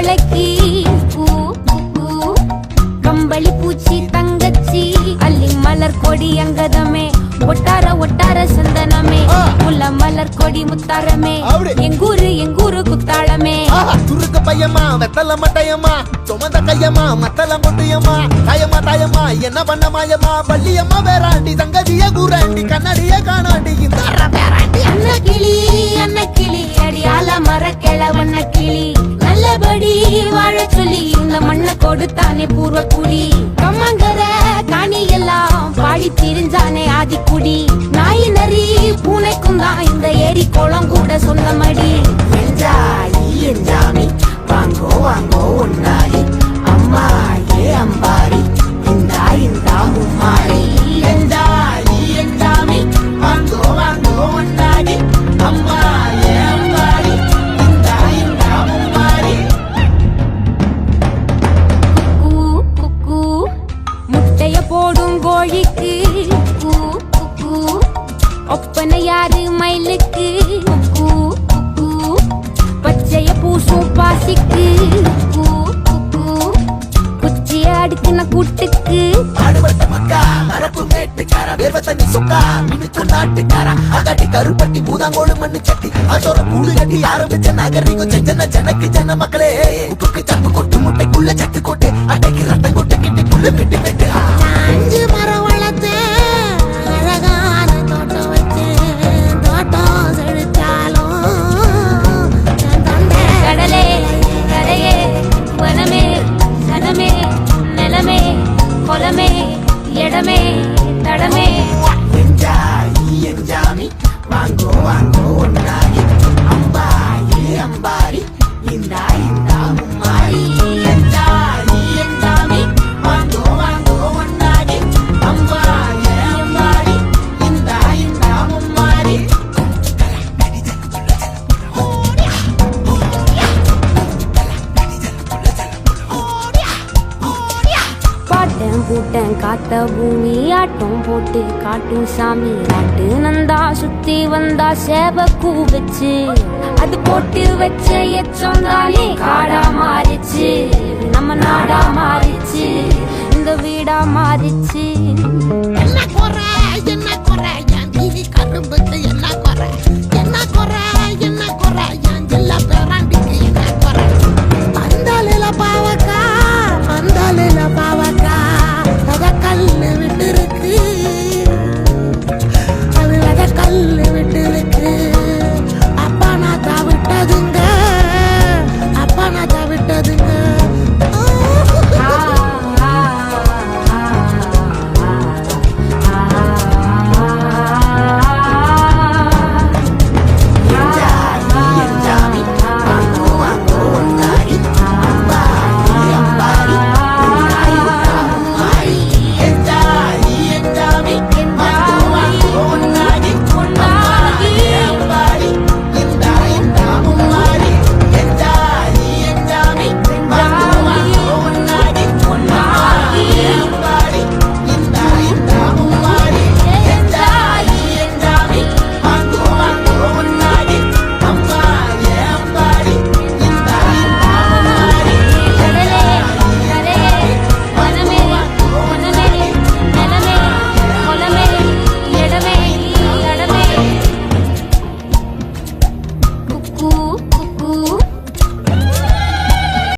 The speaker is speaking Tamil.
வெத்தலைக்கு கம்பளி பூச்சி தங்கச்சி அள்ளி மலர் கொடி அங்கதமே ஒட்டார ஒட்டார சந்தனமே முல்ல மலர் கொடி முத்தாரமே எங்கூரு குத்தாளமே சுருக்கு பையமா வெத்தல மட்டையம்மா சுமந்த கையம்மா மத்தல மொட்டையம்மா தாயம்மா தாயம்மா என்ன பண்ண மாயம்மா பள்ளியம்மா வேறாண்டி தங்கதிய கூறாண்டி கண்ணடிய காணாண்டி இந்த அன்ன கிளி அடியால மர கிழவண்ண கிளி நல்லபடி வாழ சொல்லி இந்த மண்ணை கொடுத்தானே பூர்வ குடி கம்மங்கர காணி எல்லாம் பாடி திரிஞ்சானே ஆதிக்குடி நாய் நரி பூனைக்கும் தான் இந்த ஏரி குளம் கூட சொந்தமடி எஞ்சாமி வாங்கோ வாங்கோ ஒன்னாரி அம்மா ஏ அம்பாரி இந்தா இந்தா மும்மாரி எஞ்சாமி வாங்கோ வாங்கோ ஒன்னாரி அம்மா ஏ அம்பாரி இந்தா இந்தா மும்மாரி குக்கு முட்டைய போடும் கோழிக்கு ஒப்பனை யாரு மயிலுக்கு பச்சைய பூசும் பாசிக்கு குச்சிய அடுக்குன கூட்டுக்கு மரப்பு மேட்டுக்கார வேர்வ தண்ணி சொக்கா மினுக்கு நாட்டுக்கார அகாட்டி கருப்பட்டி பூதாங்கோடு மண்ணு சட்டி அதோட கூடு கட்டி ஆரம்பிச்ச நகரிக்கும் செஞ்சன ஜனக்கு ஜன மக்களே உப்புக்கு சப்பு கொட்டு முட்டைக்குள்ள சட்டு கொட்டு அட்டைக்கு ரத்தம் கொட்டு கிட்டி புல்லு வெட்டி வெட்டு அஞ்சு மரம் வளர்த்து அழகான தோட்டம் வச்சு தோட்டம் செழிச்சாலும் கடலே கரையே வனமே சனமே நிலமே கொலமே இடமே தடமே எஞ்சாமி வாங்கோ வாங்கோ ஒன்னாரி அம்பா ஏ அம்பாரி இந்தா இந்தா மும்மாரி எஞ்சாமி வாங்கோ வாங்கோ ஒன்னாரி அம்பா ஏ அம்பாரி இந்தா இந்தா மும்மாரி பாட்டன் பூட்டன் காத்த பூமி ஆட்டம் போட்டு காட்டும் சாமி நாட்டு நந்தா சுத்தி வந்தா சேவ கூவச்சு அது போட்டு வச்ச எச்சம் தானே காடா மாறிச்சு நம்ம நாடா மாறிச்சு இந்த வீடா மாறிச்சு என்ன குறை என் மீதி கரும்புக்கு